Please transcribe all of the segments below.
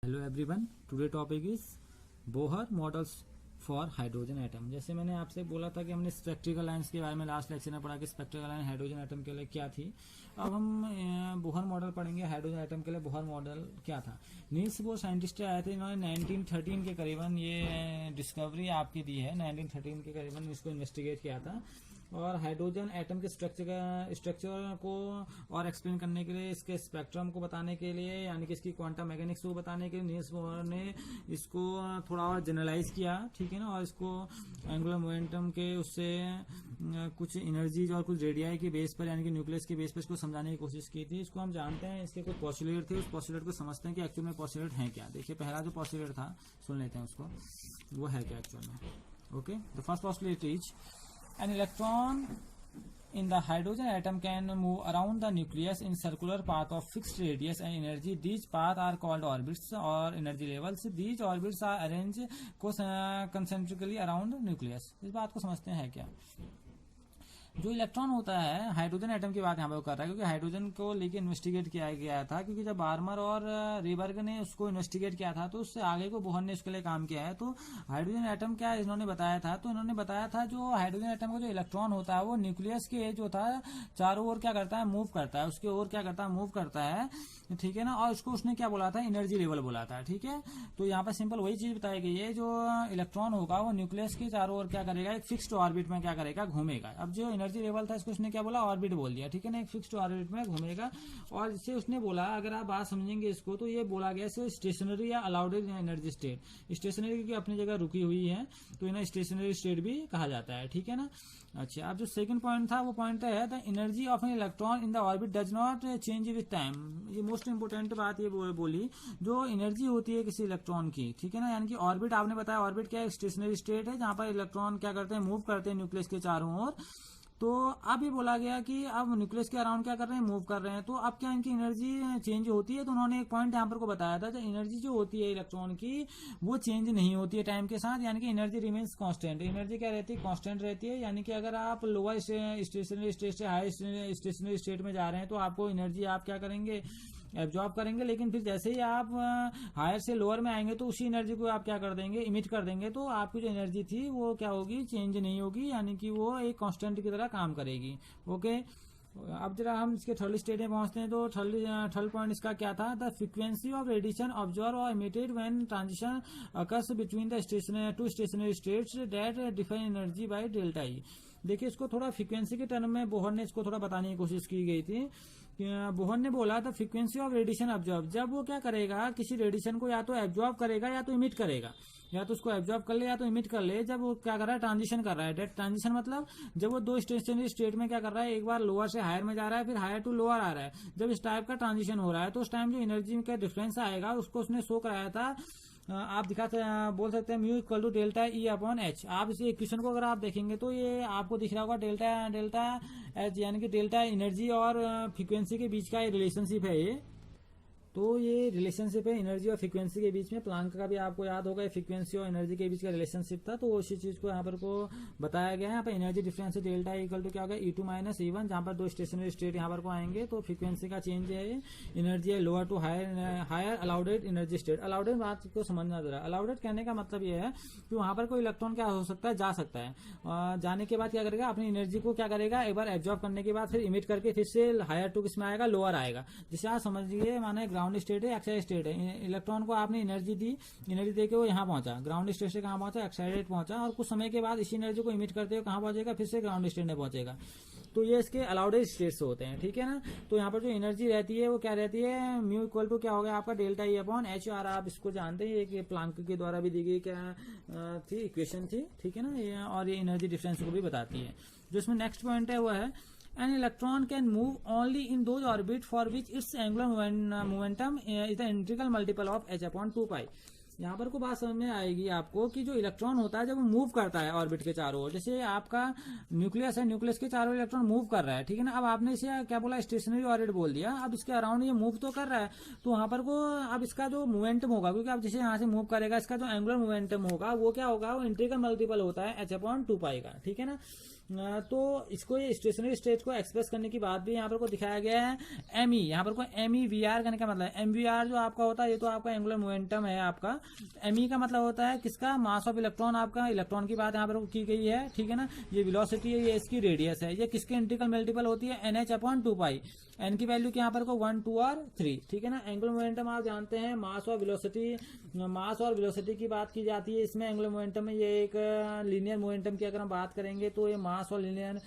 Hello everyone, today topic is Bohr models for hydrogen atom. जैसे मैंने आपसे बोला था कि हमने स्पेक्ट्रिकल लाइंस के बारे में लास्ट लेक्चर में पढ़ा कि स्पेक्ट्रिकल लाइन हाइड्रोजन एटम के लिए क्या थी। अब हम बोहर मॉडल पढ़ेंगे हाइड्रोजन एटम के लिए। बोहर मॉडल क्या था? नील्स बोर साइंटिस्ट आए थे, इन्होंने 1913 के करीबन ये डिस्कवरी आपकी दी है। 1913 के करीबन इसको इन्वेस्टिगेट किया था और हाइड्रोजन एटम के स्ट्रक्चर को और एक्सप्लेन करने के लिए, इसके स्पेक्ट्रम को बताने के लिए, यानी कि इसकी क्वांटम मैकेनिक्स को बताने के लिए नील्स बोर ने इसको थोड़ा और जनरलाइज किया, ठीक है ना। और इसको एंगुलर मोमेंटम के उससे कुछ एनर्जीज और कुछ रेडियाई के बेस पर, यानी कि न्यूक्लियस के बेस पर इसको समझाने की कोशिश की थी। इसको हम जानते हैं, इसके कुछ पॉस्टुलेट थे, उस पॉस्टुलेट को समझते हैं कि एक्चुअल में पॉस्टुलेट है क्या। देखिए पहला जो पॉस्टुलेट था, सुन लेते हैं उसको, वो है क्या एक्चुअल में। Okay, the first postulate is an electron in the hydrogen atom can move around the nucleus in circular path of fixed radius and energy. These paths are called orbits or energy levels. These orbits are arranged concentrically around nucleus. इस बात को समझते हैं क्या? जो electron होता है, hydrogen atom की बात यहाँ पर कर रहा है, क्योंकि हाइड्रोजन को लेके इन्वेस्टिगेट किया गया था। क्योंकि जब बार्मर और रीबर्ग ने उसको इन्वेस्टिगेट किया था तो उससे आगे को बोहर ने उसके लिए काम किया है। तो हाइड्रोजन एटम क्या इन्होंने बताया था, तो इन्होंने बताया था जो हाइड्रोजन एटम का जो इलेक्ट्रॉन होता है वो न्यूक्लियस के जो था चारों ओर क्या करता है, मूव करता है, उसके ओर क्या करता है, मूव करता है, ठीक है ना। और उसको उसने क्या बोला था, एनर्जी लेवल बोला था, ठीक है। तो यहाँ पर सिंपल वही चीज बताई गई है, जो इलेक्ट्रॉन होगा वो न्यूक्लियस के चारों ओर क्या करेगा, एक फिक्स्ड ऑर्बिट में क्या करेगा, घूमेगा। अब जो एनर्जी लेवल था इसको उसने क्या बोला, ऑर्बिट बोल दिया, ठीक है ना, एक फिक्स्ड ऑर्बिट में घूमेगा। और इससे उसने बोला, अगर आप बात समझेंगे इसको, तो ये बोला गया इसको स्टेशनरी या अलाउडेड एनर्जी स्टेट। स्टेशनरी क्योंकि अपनी जगह रुकी हुई है तो इन्हें स्टेशनरी स्टेट भी कहा जाता है, ठीक है ना। अच्छा, अब जो सेकंड पॉइंट था वो पॉइंट है the energy of an electron in the orbit does not change with time. ये मोस्ट इंपोर्टेंट बात ये बोली, जो एनर्जी होती है किसी इलेक्ट्रॉन की, ठीक है ना, यानी कि ऑर्बिट आपने बताया, ऑर्बिट क्या है, स्टेशनरी स्टेट है जहां पर इलेक्ट्रॉन क्या करते हैं, मूव करते हैं न्यूक्लियस के चारों ओर। तो अब ये बोला गया कि अब न्यूक्लियस के अराउंड क्या कर रहे हैं, मूव कर रहे हैं। तो अब क्या इनकी एनर्जी चेंज होती है, तो उन्होंने एक पॉइंट यहाँ पर को बताया था, एनर्जी जो होती है इलेक्ट्रॉन की वो चेंज नहीं होती है टाइम के साथ, यानी कि एनर्जी रिमेन्स कांस्टेंट। एनर्जी क्या रहती है, कांस्टेंट रहती है। यानी कि अगर आप लोअर स्टेशनरी स्टेट से हाई स्टेशनरी स्टेट में जा रहे हैं तो आपको एनर्जी आप क्या करेंगे, एब्जॉर्ब करेंगे। लेकिन फिर जैसे ही आप हायर से लोअर में आएंगे तो उसी एनर्जी को आप क्या कर देंगे, इमिट कर देंगे। तो आपकी जो एनर्जी थी वो क्या होगी, चेंज नहीं होगी, यानी कि वो एक कांस्टेंट की तरह काम करेगी। ओके, अब जरा हम इसके थर्ड स्टेट में पहुंचते हैं। तो थर्ड पॉइंट इसका क्या था, the frequency of radiation observe or emitted when transition occurs between the two stationary states that define energy by delta E. देखिए इसको थोड़ा फ्रीक्वेंसी के टर्म में बोहर ने इसको थोड़ा बताने की कोशिश की गई थी। बोहर ने बोला था फ्रीक्वेंसी ऑफ रेडिएशन ऑब्जर्व, जब वो क्या करेगा, किसी रेडिएशन को या तो एब्जॉर्ब करेगा या तो इमिट करेगा, या तो उसको एब्जॉर्ब कर ले या तो इमिट कर ले। जब वो क्या कर रहा है, ट्रांजिशन कर रहा है। डेट ट्रांजिशन मतलब जब वो दो स्टेशनरी स्टेट में क्या कर रहा है, एक बार लोअर से हायर में जा रहा है, फिर हायर टू लोअर आ रहा है। जब इस टाइप का ट्रांजिशन हो रहा है तो उस टाइम जो एनर्जी का डिफरेंस आएगा उसको उसने शो कराया था। आप बोल सकते हैं mu equal to delta E upon H. आप इस इक्वेशन को अगर आप देखेंगे तो ये आपको दिख रहा होगा डेल्टा एच, यानी कि डेल्टा एनर्जी और फ्रीक्वेंसी के बीच का ये रिलेशनशिप है ये। तो ये रिलेशनशिप है एनर्जी और फ्रीक्वेंसी के बीच में। प्लांक का भी आपको याद होगा, फ्रीक्वेंसी और एनर्जी के बीच का रिलेशनशिप था। तो उसी चीज को यहाँ पर को बताया गया है। यहाँ पर energy difference delta equal to क्या होगा, E2 माइनस E1, जहाँ पर दो स्टेशनरी स्टेट यहाँ पर को आएंगे। तो फ्रीक्वेंसी का चेंज है, एनर्जी है lower to higher allowed energy state. Allowed बात को समझना जरा। अलाउडेड कहने का मतलब ये है कि वहां पर कोई इलेक्ट्रॉन क्या हो सकता है, जा सकता है। जाने के बाद क्या करेगा, अपनी एनर्जी को क्या करेगा, एक बार एब्जॉर्ब करने के बाद फिर इमिट करके फिर से हायर टू किसमें आएगा, लोअर आएगा। जिसे आप समझिए माने ग्राउंड स्टेट है, एक्साइड स्टेट है। इलेक्ट्रॉन को आपने एनर्जी दी, एनर्जी देके वो यहाँ पहुंचा, ग्राउंड स्टेट से कहाँ पहुंचा, एक्साइडेड पहुंचा। और कुछ समय के बाद इसी एनर्जी को इमिट करते हुए कहाँ पहुंचेगा, फिर से ग्राउंड स्टेट में पहुंचेगा। तो ये इसके अलाउडेड स्टेट्स होते हैं, ठीक है ना। तो यहाँ पर जो एनर्जी रहती है वो क्या रहती है, म्यू इक्वल टू क्या हो गया आपका, डेल्टा ई अपॉन एच। और आप इसको जानते हैं कि प्लांक के द्वारा भी दी गई क्या थी, इक्वेशन थी, ठीक है ना। और ये एनर्जी डिफरेंस को भी बताती है। जो इसमें नेक्स्ट पॉइंट है वो है an electron can move only in those orbit for which its angular momentum is the integral multiple of h upon 2 pi। यहाँ पर को बात समझ में आएगी आपको कि जो इलेक्ट्रॉन होता है जब वो मूव करता है ऑर्बिट के चारों ओर, जैसे आपका न्यूक्लियस है, न्यूक्लियस के चारों इलेक्ट्रॉन मूव कर रहा है, ठीक है ना। अब आपने इसे क्या बोला, स्टेशनरी ऑर्बिट बोल दिया। अब इसके अराउंड ये मूव तो कर रहा है, तो वहां पर को अब इसका जो मोमेंटम होगा, क्योंकि अब जैसे यहाँ से मूव करेगा, इसका जो एंगुलर मोमेंटम होगा वो क्या होगा, वो इंटीग्रल मल्टीपल होता है h अपॉन 2 पाई का, ठीक है ना। तो इसको ये स्टेशनरी स्टेट को एक्सप्रेस करने की बात भी यहाँ पर को दिखाया गया है एमई, यहाँ पर को एमई वी आर करने का मतलब है, एम वी आर जो आपका होता है ये तो आपका एंगुलर मोमेंटम है आपका, एमई का मतलब होता है किसका, मास ऑफ इलेक्ट्रॉन, आपका इलेक्ट्रॉन की बात यहाँ पर की गई है, ठीक है ना। ये वेलोसिटी है, ये इसकी रेडियस है, ये किसके इंटीग्रल मल्टीपल होती है, NH/2π, एन की वैल्यू यहाँ पर को 1, 2 और 3, ठीक है ना। एंगुलर मोमेंटम आप जानते हैं मास और वेलोसिटी, मास और वेलोसिटी की बात की जाती है इसमें एंगुलर मोमेंटम में। ये एक लीनियर मोमेंटम की अगर हम बात करेंगे तो ये मास और लीनियर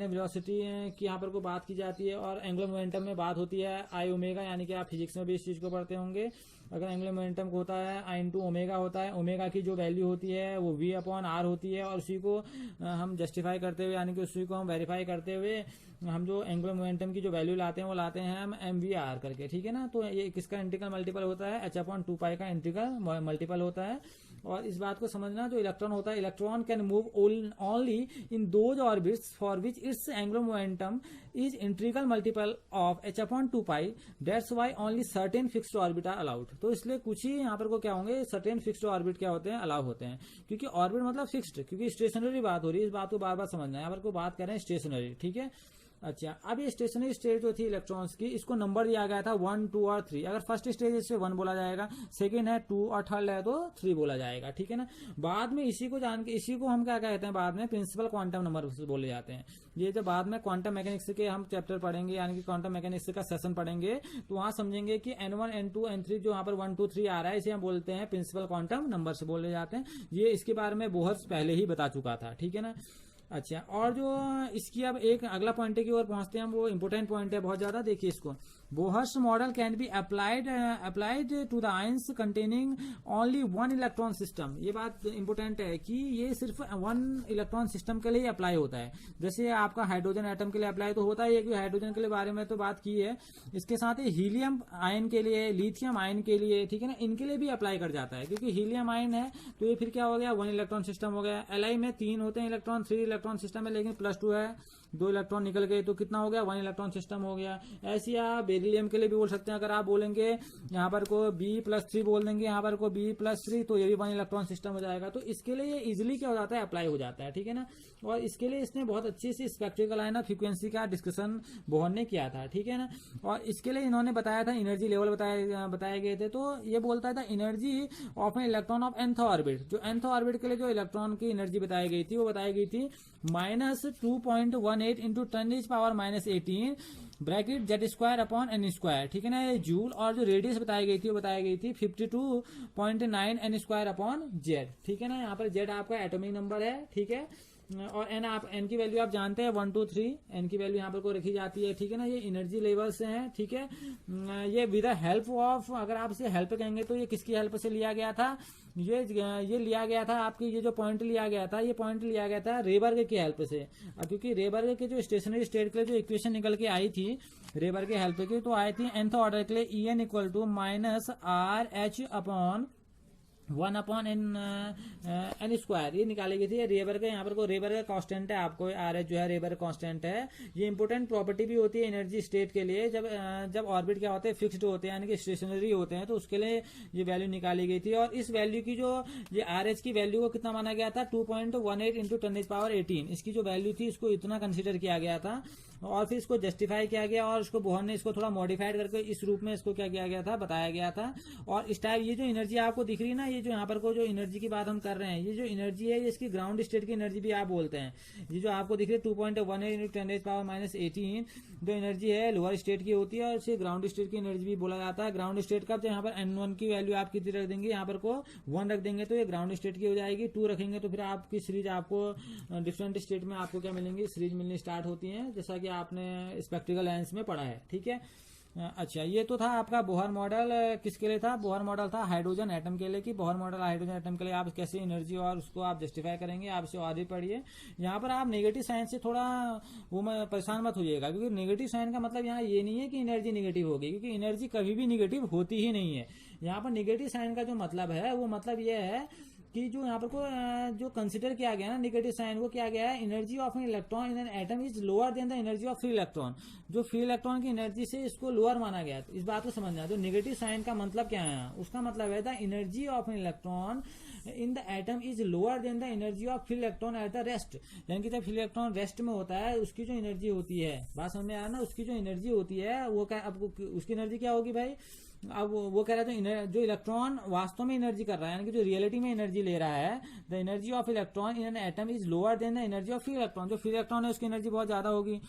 वेलोसिटी की यहाँ पर को बात की जाती है, और एंगुलर मोमेंटम में बात होती है आई ओमेगा, यानी कि आप फिजिक्स में भी इस चीज को पढ़ते होंगे। अगर एंगुलर मोमेंटम को होता है आई इंटू ओमेगा होता है, ओमेगा की जो वैल्यू होती है वो V/R होती है, और उसी को हम जस्टिफाई करते हुए यानी कि उसी को हम वेरीफाई करते हुए हम जो एंगुलर मोमेंटम की जो वैल्यू लाते हैं वो लाते हैं हम MVR करके, ठीक है ना। तो ये किसका इंटीग्रल मल्टीपल होता है, H/2π का इंटीग्रल मल्टीपल होता है। और इस बात को समझना, जो इलेक्ट्रॉन होता है, electron can move only in those orbits for which its angular momentum is integral multiple of H/2π, that's why only certain fixed orbit are allowed. तो इसलिए कुछ ही यहाँ पर को क्या होंगे, सर्टेन फिक्स्ड ऑर्बिट क्या होते हैं, अलाउ होते हैं, क्योंकि ऑर्बिट मतलब फिक्स्ड, क्योंकि स्टेशनरी बात हो रही है, इस बात को बार बार समझना है। यहाँ पर को बात कर रहे हैं स्टेशनरी, ठीक है। अच्छा, अब ये स्टेशनरी स्टेट जो थी इलेक्ट्रॉन्स की, इसको नंबर दिया गया था 1, 2 और 3। अगर फर्स्ट स्टेज इससे 1 बोला जाएगा, सेकंड है 2 और थर्ड है तो 3 बोला जाएगा, ठीक है ना। बाद में इसी को जान के, इसी को हम क्या कहते हैं, बाद में प्रिंसिपल क्वांटम नंबर बोले जाते हैं। ये जब बाद में क्वांटम मैकेनिक्स के हम चैप्टर पढ़ेंगे, यानी कि क्वांटम मैकेनिक्स का सेशन पढ़ेंगे, तो वहां समझेंगे कि N1, N2, N3 जो यहाँ पर 1, 2, 3 आ रहा है, इसे हम बोलते हैं प्रिंसिपल क्वांटम नंबर से बोले जाते हैं। ये इसके बारे में बोहर पहले ही बता चुका था, ठीक है ना। अच्छा, और जो इसकी अब एक अगला पॉइंट की ओर पहुंचते हैं, वो इंपोर्टेंट पॉइंट है बहुत ज्यादा, देखिए इसको। Bohr's model can be applied to the ions containing only 1 electron system. ये बात इंपोर्टेंट है कि ये सिर्फ 1 इलेक्ट्रॉन सिस्टम के लिए अप्लाई होता है। जैसे आपका हाइड्रोजन एटम के लिए अप्लाई तो होता है, कि हाइड्रोजन के लिए बारे में तो बात की है, इसके साथ ही हीलियम आयन के लिए, लिथियम आयन के लिए, ठीक है ना, इनके लिए भी अप्लाई कर जाता है। क्योंकि हीलियम आयन है तो ये फिर क्या हो गया, 1 इलेक्ट्रॉन सिस्टम हो गया। Li में 3 होते हैं इलेक्ट्रॉन, 3 इलेक्ट्रॉन सिस्टम है, लेकिन +2 है, 2 इलेक्ट्रॉन निकल गए तो कितना हो गया, 1 इलेक्ट्रॉन सिस्टम हो गया। ऐसे आप बेरिलियम के लिए भी बोल सकते हैं। अगर आप बोलेंगे यहाँ पर को B+3 बोल देंगे, यहाँ पर को B+3, तो ये भी 1 इलेक्ट्रॉन सिस्टम हो जाएगा। तो इसके लिए ये इजिली क्या हो जाता है, अप्लाई हो जाता है, ठीक है ना। और इसके लिए इसने बहुत अच्छी सी स्पेक्ट्रिकल लाइन ऑफ फ्रीक्वेंसी का डिस्कशन बोहर ने किया था, ठीक है ना। और इसके लिए इन्होंने बताया था, एनर्जी लेवल बताए गए थे। तो ये बोलता था energy of an electron of nth orbit, जो nth ऑर्बिट के लिए जो इलेक्ट्रॉन की एनर्जी बताई गई थी, वो बताई गई थी -2.18 इंटू 10⁻18 ब्रैकेट Z²/n², ठीक है ना, ये जूल। और जो रेडियस बताई गई थी वो बताई गई थी 52.9 n²/z, ठीक है ना। यहाँ पर Z आपका एटॉमिक नंबर है, ठीक है। और एन की वैल्यू आप जानते हैं 1, 2, 3, एन की वैल्यू यहाँ पर को रखी जाती है, ठीक है ना। ये एनर्जी लेवल से है, ठीक है। ये विद द हेल्प ऑफ, अगर आप इसे हेल्प कहेंगे तो ये किसकी हेल्प से लिया गया था, ये लिया गया था आपकी, ये जो पॉइंट लिया गया था, ये पॉइंट लिया गया था रेबर्ग की हेल्प से। क्योंकि रेबर्ग के जो स्टेशनरी स्टेट के लिए जो इक्वेशन निकल के आई थी रेबर्ग के हेल्प की, तो आई थी nth ऑर्डर के लिए En = -RH/1/n n², ये निकाली गई थी। रेबर का यहाँ पर को रेबर का कांस्टेंट है, आपको RH जो है रेबर कांस्टेंट है। ये इंपोर्टेंट प्रॉपर्टी भी होती है एनर्जी स्टेट के लिए। जब ऑर्बिट क्या होते हैं, फिक्स्ड होते हैं, यानी कि स्टेशनरी होते हैं, तो उसके लिए ये वैल्यू निकाली गई थी। और इस वैल्यू की जो ये RH की वैल्यू को कितना माना गया था, 2.18 इंटू 10⁻18, इसकी जो वैल्यू थी इसको इतना कंसिडर किया गया था। और फिर इसको जस्टिफाई किया गया, और उसको बोहर ने इसको थोड़ा मॉडिफाइड करके इस रूप में इसको क्या किया गया था, बताया गया था। और इस टाइप ये जो एनर्जी आपको दिख रही है ना, ये जो यहाँ पर को जो एनर्जी की बात हम कर रहे हैं, ये जो एनर्जी है, ये इसकी ग्राउंड स्टेट की एनर्जी भी आप बोलते हैं। ये जो आपको दिख रही है 2.18 इंटू 10⁻18 जो एनर्जी है लोअर स्टेट की होती है, और इसे ग्राउंड स्टेट की एनर्जी भी बोला जाता है। ग्राउंड स्टेट का यहाँ पर N1 की वैल्यू आप कितनी रख देंगे, यहाँ पर को 1 रख देंगे तो ये ग्राउंड स्टेट की हो जाएगी। 2 रखेंगे तो फिर आपकी सीरीज आपको डिफरेंट स्टेट में आपको क्या मिलेंगी, सीरीज मिलनी स्टार्ट होती है, जैसा कि आपने स्पेक्ट्रिकल लाइंस में पढ़ा है, ठीक है। अच्छा, ये तो था आपका बोहर मॉडल। किसके लिए था बोहर मॉडल, था हाइड्रोजन एटम के लिए। कि बोहर मॉडल हाइड्रोजन एटम के लिए आप कैसे एनर्जी और उसको आप जस्टिफाई करेंगे, आप इसे और भी पढ़िए। यहाँ पर आप नेगेटिव साइन से थोड़ा वो परेशान मत होइएगा, क्योंकि नेगेटिव साइन का मतलब यहाँ ये नहीं है कि एनर्जी नेगेटिव होगी, क्योंकि एनर्जी कभी भी नेगेटिव होती ही नहीं है। यहाँ पर नेगेटिव साइन का जो मतलब है वो मतलब ये है कि जो यहाँ पर को जो कंसिडर किया गया ना नेगेटिव साइन, वो किया गया है energy of an electron in an atom is lower than the energy of free electron. जो फ्री इलेक्ट्रॉन की एनर्जी से इसको लोअर माना गया। तो इस बात को समझना, तो नेगेटिव साइन का मतलब क्या है, उसका मतलब है the energy of an electron in the atom is lower than the energy of free electron at the rest. यानी कि जब फ्री इलेक्ट्रॉन रेस्ट में होता है, उसकी जो एनर्जी होती है, बात समझ में आया ना, उसकी जो एनर्जी होती है वो क्या, अब उसकी एनर्जी क्या होगी भाई, अब वो कह रहा है जो इलेक्ट्रॉन वास्तव में एनर्जी कर रहा है, यानी कि जो रियलिटी में एनर्जी ले रहा है, the energy of electron in an atom is lower than the energy of free electron. जो फ्री इलेक्ट्रॉन है उसकी एनर्जी बहुत ज्यादा होगी,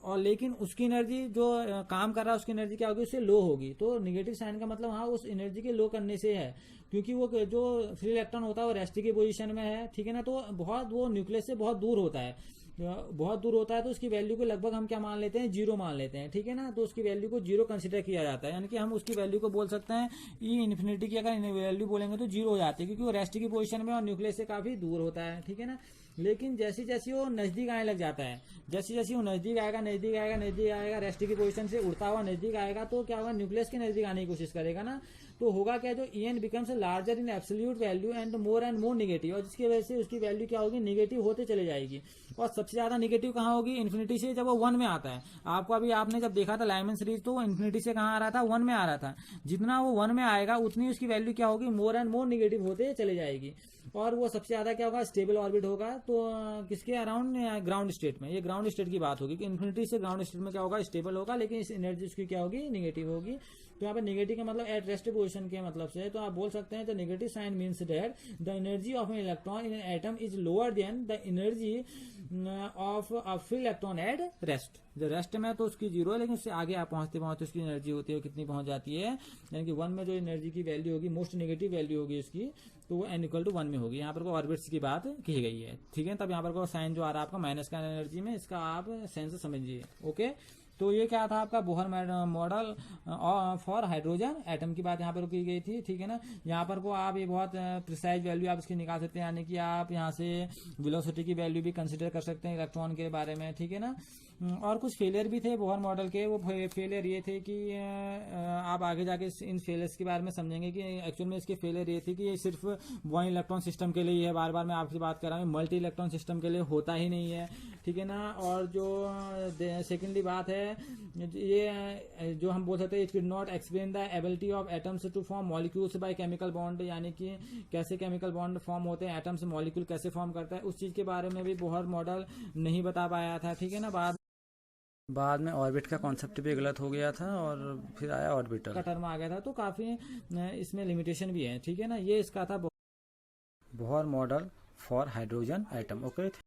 और लेकिन उसकी एनर्जी जो काम कर रहा है उसकी एनर्जी क्या होगी, उससे लो होगी। तो नेगेटिव साइन का मतलब हाँ उस एनर्जी के लो करने से है, क्योंकि वो जो फ्री इलेक्ट्रॉन होता है वो रेस्ट की पोजीशन में है, ठीक है ना, तो बहुत वो न्यूक्लियस से बहुत दूर होता है, बहुत दूर होता है, तो उसकी वैल्यू को लगभग हम क्या मान लेते हैं, जीरो मान लेते हैं, ठीक है ना। तो उसकी वैल्यू को जीरो कंसिडर किया जाता है, यानी कि हम उसकी वैल्यू को बोल सकते हैं ई इन्फिनिटी की अगर वैल्यू बोलेंगे तो जीरो हो जाती है, क्योंकि वो रेस्ट की पोजीशन में और न्यूक्लियस से काफी दूर होता है, ठीक है ना। लेकिन जैसे जैसे वो नजदीक आने लग जाता है, जैसे जैसे वो नजदीक आएगा नजदीक आएगा नजदीक आएगा, रेस्ट की पोजीशन से उड़ता हुआ नजदीक आएगा, तो क्या होगा, न्यूक्लियस के नजदीक आने की कोशिश करेगा ना, तो होगा क्या, जो EN becomes larger in absolute value and more negative, और जिसकी वजह से उसकी वैल्यू क्या होगी, नेगेटिव होते चले जाएगी। और सबसे ज्यादा नेगेटिव कहाँ होगी, इन्फिनिटी से, जब वो 1 में आता है। आपको अभी आपने जब देखा था लाइमन सीरीज, तो इन्फिनिटी से कहाँ आ रहा था, 1 में आ रहा था। जितना वो 1 में आएगा उतनी उसकी वैल्यू क्या होगी, मोर एंड मोर नेगेटिव होते चले जाएगी। और वो सबसे ज्यादा क्या होगा, स्टेबल ऑर्बिट होगा, तो किसके अराउंड, ग्राउंड स्टेट में। ये ग्राउंड स्टेट की बात होगी कि इन्फिनिटी से ग्राउंड स्टेट में क्या होगा, स्टेबल होगा, लेकिन इस एनर्जी उसकी क्या होगी, नेगेटिव होगी। तो यहाँ पे नेगेटिव का मतलब एट रेस्ट पोजीशन के मतलब से, तो आप बोल सकते हैं the negative sign means that the energy of an electron in an atom is lower than the energy of a free electron at rest. जो रेस्ट में तो उसकी जीरो है, लेकिन उससे आगे आप पहुंचते पहुंचते उसकी एनर्जी होती है, कितनी पहुंच जाती है, यानी कि 1 में जो एनर्जी की वैल्यू होगी, मोस्ट नेगेटिव वैल्यू होगी उसकी, तो वो n=1 में होगी। यहाँ पर को ऑर्बिट्स की बात की गई है, ठीक है। तब यहाँ पर को साइन जो आ रहा है आपका माइनस का एनर्जी में, इसका आप सेंस समझिए, ओके। तो ये क्या था आपका Bohr model for hydrogen atom की बात यहाँ पर की गई थी, ठीक है ना। यहाँ पर को आप ये बहुत प्रिसाइज वैल्यू आप इसकी निकाल सकते हैं, यानी कि आप यहाँ से वेलोसिटी की वैल्यू भी कंसिडर कर सकते हैं इलेक्ट्रॉन के बारे में, ठीक है ना। और कुछ फेलियर भी थे बोहर मॉडल के। वो फेलियर ये थे कि आप आगे जाके इन फेलियर्स के बारे में समझेंगे कि एक्चुअल में इसके फेलियर ये थी कि ये सिर्फ वन इलेक्ट्रॉन सिस्टम के लिए है, बार बार मैं आपसे बात कर रहा हूँ, मल्टी इलेक्ट्रॉन सिस्टम के लिए होता ही नहीं है, ठीक है ना। और जो सेकेंडली बात है, ये जो हम बोल सकते हैं, it can not explain the ability of atoms to form molecules by chemical bond, यानी कि कैसे केमिकल बॉन्ड फॉर्म होते हैं, एटम्स मॉलिक्यूल कैसे फॉर्म करता है, उस चीज के बारे में भी बोहर मॉडल नहीं बता पाया था, ठीक है ना। बाद में ऑर्बिट का कॉन्सेप्ट भी गलत हो गया था, और फिर आया ऑर्बिटल का टर्म आ गया था, तो काफी इसमें लिमिटेशन भी है, ठीक है ना। ये इसका था Bohr model for hydrogen atom, okay.